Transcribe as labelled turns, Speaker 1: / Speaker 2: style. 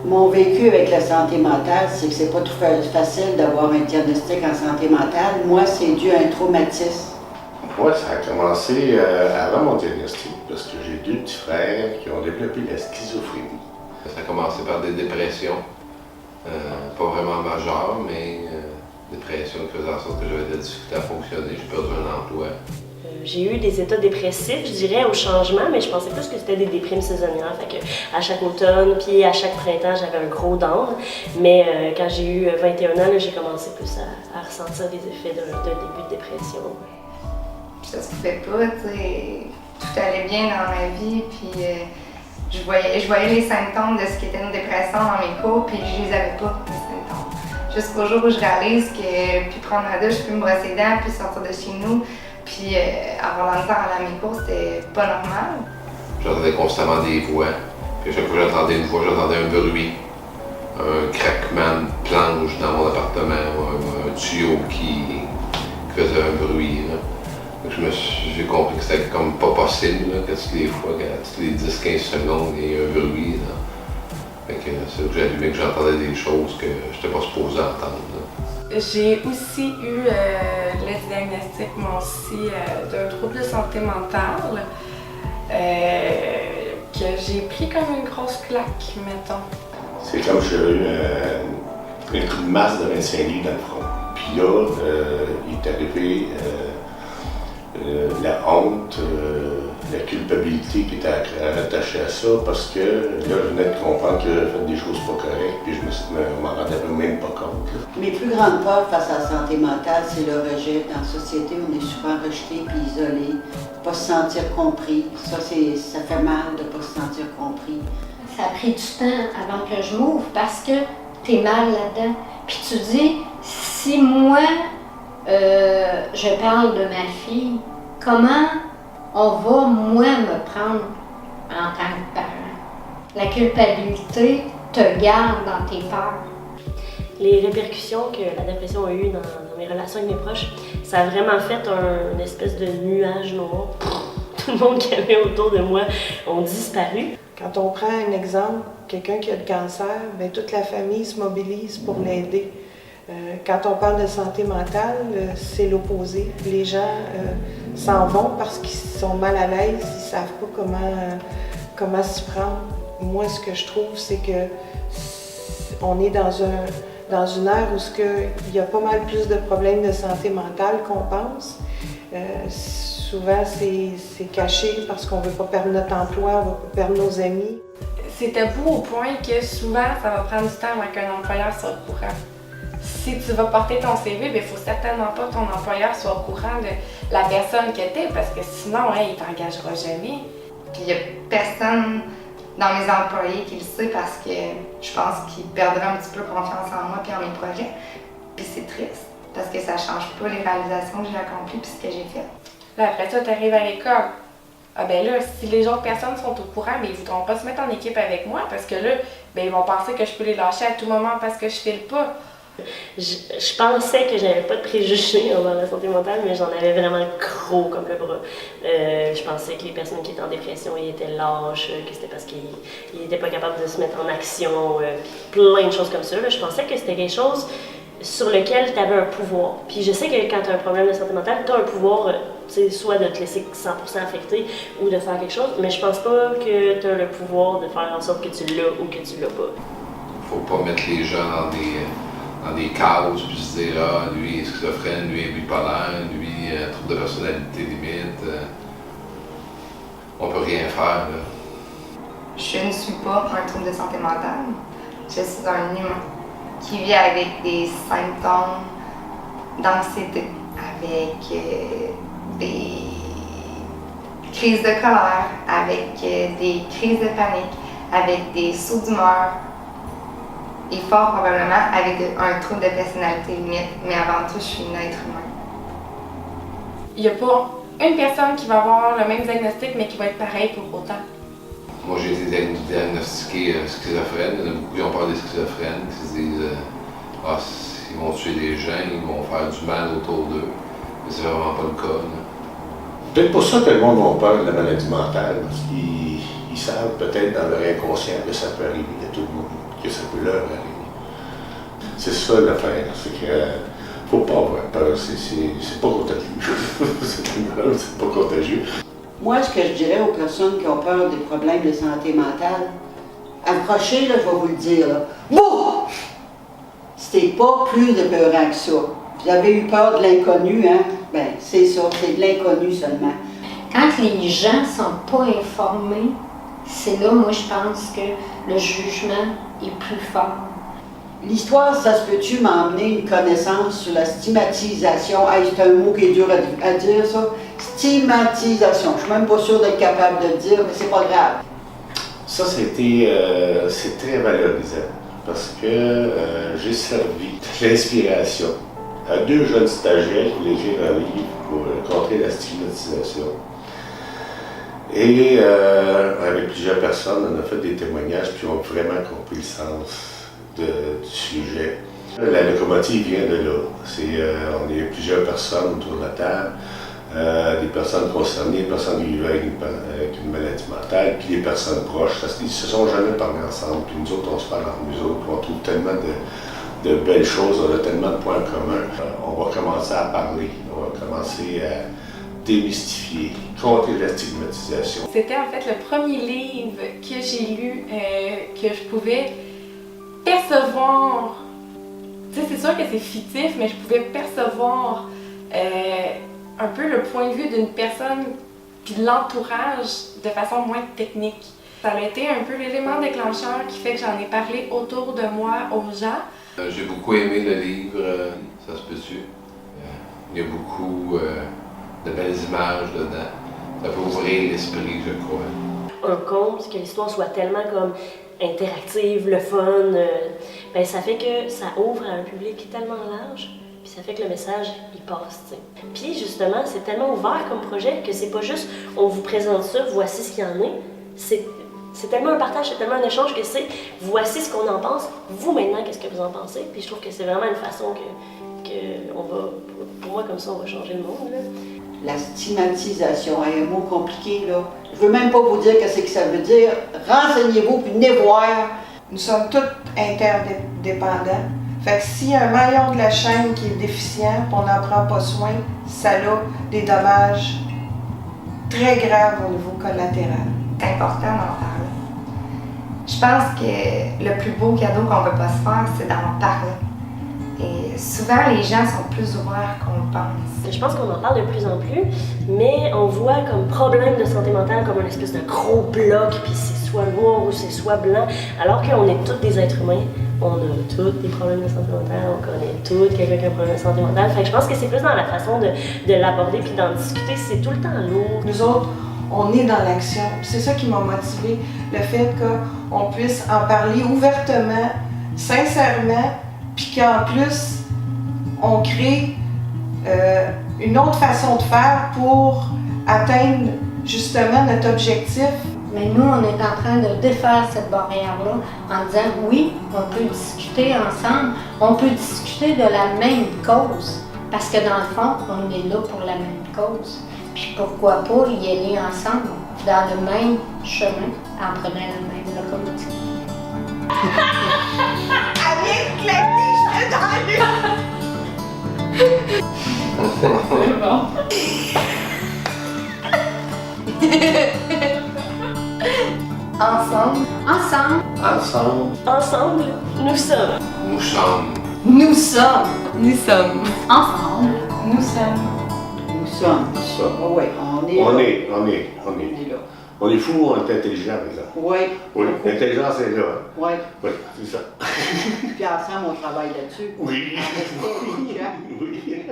Speaker 1: Mon vécu avec la santé mentale, c'est que c'est pas tout facile d'avoir un diagnostic en santé mentale. Moi, c'est dû à un traumatisme.
Speaker 2: Moi, ça a commencé avant mon diagnostic, parce que j'ai 2 petits frères qui ont développé la schizophrénie.
Speaker 3: Ça a commencé par des dépressions, pas vraiment majeures, mais dépressions qui faisaient en sorte que j'avais de la difficulté à fonctionner, j'ai perdu un emploi.
Speaker 4: J'ai eu des états dépressifs, je dirais, au changement, mais je pensais plus que c'était des déprimes saisonnières. Fait que à chaque automne, puis à chaque printemps, j'avais un gros down. Mais quand j'ai eu 21 ans, là, j'ai commencé plus à ressentir les effets d'un début de dépression.
Speaker 5: Ça se pouvait pas, tu sais. Tout allait bien dans ma vie, puis je voyais les symptômes de ce qu'était une dépression dans mes cours, puis je les avais pas, les symptômes. Jusqu'au jour où je réalise que puis prendre ma douche, puis me brosser les dents, puis sortir de chez nous, puis avoir la misère à aller à mes cours, c'était pas normal.
Speaker 3: J'entendais constamment des voix, puis à chaque fois que j'entendais une voix, j'entendais un bruit, un craquement de planche dans mon appartement, un tuyau qui faisait un bruit. Là. J'ai compris que c'était comme pas possible, là, que toutes les fois, toutes les 10-15 secondes, il y ait un bruit. Là. Fait que c'est là que j'ai allumé que j'entendais des choses que je n'étais pas supposé entendre. Là.
Speaker 6: J'ai aussi eu le diagnostic, moi aussi, d'un trouble de santé mentale que j'ai pris comme une grosse claque, mettons.
Speaker 2: C'est comme si j'avais eu un coup de masse de 25 livres dans le front. Puis là, il est arrivé la honte, la culpabilité qui était attachée à ça, parce que là, je venais de comprendre que j'avais fait des choses pas correctes, puis je m'en rendais même pas compte. Là.
Speaker 1: Mes plus grandes peurs face à la santé mentale, c'est le rejet. Dans la société, on est souvent rejeté puis isolé, pas se sentir compris. Ça fait mal de pas se sentir compris.
Speaker 7: Ça a pris du temps avant que je m'ouvre parce que t'es mal là-dedans. Puis tu dis, si moi, je parle de ma fille, comment on va, moi, me prendre en tant que parent? La culpabilité te garde dans tes peurs.
Speaker 4: Les répercussions que la dépression a eues dans mes relations avec mes proches, ça a vraiment fait une espèce de nuage noir. Tout le monde qui avait autour de moi ont disparu.
Speaker 8: Quand on prend un exemple, quelqu'un qui a le cancer, bien, toute la famille se mobilise pour l'aider. Quand on parle de santé mentale, c'est l'opposé. Les gens s'en vont parce qu'ils sont mal à l'aise, ils ne savent pas comment s'y prendre. Moi, ce que je trouve, c'est que on est dans une ère où il y a pas mal plus de problèmes de santé mentale qu'on pense. Souvent, c'est caché parce qu'on ne veut pas perdre notre emploi, on ne veut pas perdre nos amis.
Speaker 6: C'est tabou au point que souvent, ça va prendre du temps avant qu'un employeur soit au courant. Si tu vas porter ton CV, il ne faut certainement pas que ton employeur soit au courant de la personne que tu es, parce que sinon, il ne t'engagera jamais.
Speaker 5: Puis il n'y a personne dans mes employés qui le sait parce que je pense qu'ils perdraient un petit peu confiance en moi et en mes projets. Puis c'est triste, parce que ça ne change pas les réalisations que j'ai accomplies et ce que j'ai fait.
Speaker 6: Là, après ça, tu arrives à l'école. Ah ben là, si les autres personnes sont au courant, mais ils ne voudront pas se mettre en équipe avec moi parce que là, ben, ils vont penser que je peux les lâcher à tout moment parce que je file pas.
Speaker 4: Je pensais que j'avais pas de préjugés envers la santé mentale, mais j'en avais vraiment gros comme le bras. Je pensais que les personnes qui étaient en dépression, ils étaient lâches, que c'était parce qu'ils n'étaient pas capables de se mettre en action, plein de choses comme ça. Là. Je pensais que c'était quelque chose sur lequel tu avais un pouvoir. Puis je sais que quand tu as un problème de santé mentale, tu as un pouvoir, soit de te laisser 100% affecter ou de faire quelque chose, mais je pense pas que tu as le pouvoir de faire en sorte que tu l'as ou que tu l'as pas.
Speaker 3: Faut pas mettre les gens dans des cases, puis se dire « Ah, lui est schizophrène, lui est bipolaire, lui trouble de personnalité limite. On peut rien faire, là. »
Speaker 5: Je ne suis pas un trouble de santé mentale. Je suis un humain qui vit avec des symptômes d'anxiété, avec des crises de colère, avec des crises de panique, avec des sauts d'humeur, et fort probablement avec un trouble de personnalité limite, mais avant tout, je suis un être humain.
Speaker 6: Il n'y a pas une personne qui va avoir le même diagnostic, mais qui va être pareil pour autant.
Speaker 3: Moi, j'ai été diagnostiqué schizophrène. Il y en a beaucoup qui ont peur des schizophrènes, qui se disent ah, ils vont tuer des gens, ils vont faire du mal autour d'eux. Mais c'est vraiment pas le cas.
Speaker 2: Peut-être pour ça que le monde a peur de la maladie mentale, parce qu'ils savent peut-être dans leur inconscient que ça peut arriver à tout le monde. que ça peut leur arriver. C'est ça l'affaire, c'est que faut pas avoir peur, c'est pas contagieux. C'est pas contagieux.
Speaker 1: Moi, ce que je dirais aux personnes qui ont peur des problèmes de santé mentale, approchez, là, je vais vous le dire, là. Bon! C'était pas plus de peurant que ça. Vous avez eu peur de l'inconnu, hein? Ben, c'est ça, c'est de l'inconnu seulement.
Speaker 7: Quand les gens ne sont pas informés, c'est là, moi, je pense que le jugement est plus fort.
Speaker 1: L'histoire, ça se peut-tu m'emmener une connaissance sur la stigmatisation? Hey, c'est un mot qui est dur à dire, ça. Stigmatisation. Je suis même pas sûre d'être capable de le dire, mais c'est pas grave.
Speaker 2: Ça, c'est très valorisant parce que j'ai servi d'inspiration à 2 jeunes stagiaires qui voulaient écrire un livre pour contrer la stigmatisation. Et avec plusieurs personnes, on a fait des témoignages puis on a vraiment compris le sens du sujet. La locomotive vient de là. On est plusieurs personnes autour de la table, des personnes concernées, des personnes qui vivent avec une maladie mentale, puis des personnes proches. Ils ne se sont jamais parlé ensemble, puis nous autres, on se parle entre nous autres, on trouve tellement de belles choses, on a tellement de points communs. On va commencer à parler, on va commencer à démystifier, contrer la stigmatisation.
Speaker 6: C'était en fait le premier livre que j'ai lu, que je pouvais percevoir. Tu sais, c'est sûr que c'est fictif, mais je pouvais percevoir un peu le point de vue d'une personne puis de l'entourage de façon moins technique. Ça a été un peu l'élément déclencheur qui fait que j'en ai parlé autour de moi aux gens.
Speaker 3: J'ai beaucoup aimé le livre, ça se peut-tu. Il y a beaucoup de belles images dedans. Ça peut ouvrir l'esprit, je crois.
Speaker 4: Un conte, que l'histoire soit tellement comme interactive, le fun, ben ça fait que ça ouvre à un public tellement large, puis ça fait que le message, il passe, t'sais. Puis justement, c'est tellement ouvert comme projet que c'est pas juste on vous présente ça, voici ce qu'il y en est. C'est tellement un partage, c'est tellement un échange que c'est voici ce qu'on en pense, vous maintenant, qu'est-ce que vous en pensez? Puis je trouve que c'est vraiment une façon que on va, pour moi, comme ça, on va changer le monde, là.
Speaker 1: La stigmatisation, est un mot compliqué, là. Je veux même pas vous dire qu'est-ce que ça veut dire. Renseignez-vous, puis venez voir.
Speaker 8: Nous sommes tous interdépendants. Fait que s'il y a un maillon de la chaîne qui est déficient, on n'en prend pas soin, ça a des dommages très graves au niveau collatéral.
Speaker 5: C'est important d'en parler. Je pense que le plus beau cadeau qu'on ne peut pas se faire, c'est d'en parler. Et souvent, les gens sont plus ouverts qu'on le pense.
Speaker 4: Je pense qu'on en parle de plus en plus, mais on voit comme problème de santé mentale comme une espèce de gros bloc, puis c'est soit noir ou c'est soit blanc, alors qu'on est tous des êtres humains. On a tous des problèmes de santé mentale, on connaît tous quelqu'un qui a un problème de santé mentale. Fait que je pense que c'est plus dans la façon de l'aborder puis d'en discuter, c'est tout le temps lourd.
Speaker 8: Nous autres, on est dans l'action. C'est ça qui m'a motivé, le fait qu'on puisse en parler ouvertement, sincèrement, puis qu'en plus, on crée une autre façon de faire pour atteindre justement notre objectif.
Speaker 7: Mais nous, on est en train de défaire cette barrière-là en disant oui, on peut discuter ensemble, on peut discuter de la même cause. Parce que dans le fond, on est là pour la même cause. Puis pourquoi pas y aller ensemble, dans le même chemin, en prenant la même locomotive.
Speaker 8: Elle vient de claquer, je suis dans
Speaker 6: C'est bon.
Speaker 5: Ensemble,
Speaker 7: Ensemble,
Speaker 4: Ensemble, nous sommes.
Speaker 3: Nous sommes.
Speaker 5: nous sommes.
Speaker 6: Nous sommes.
Speaker 7: ensemble.
Speaker 8: Nous sommes.
Speaker 1: Nous sommes.
Speaker 2: Ça.
Speaker 1: Oh, oui, on est
Speaker 2: On
Speaker 1: là.
Speaker 2: est
Speaker 1: là.
Speaker 2: On est fou, on est intelligent, par exemple.
Speaker 1: Oui.
Speaker 2: Oui, l'intelligence est là.
Speaker 1: Oui.
Speaker 2: Oui, c'est ça.
Speaker 1: Puis ensemble, on travaille là-dessus.
Speaker 2: Oui.
Speaker 1: En respect intelligent.
Speaker 2: Oui.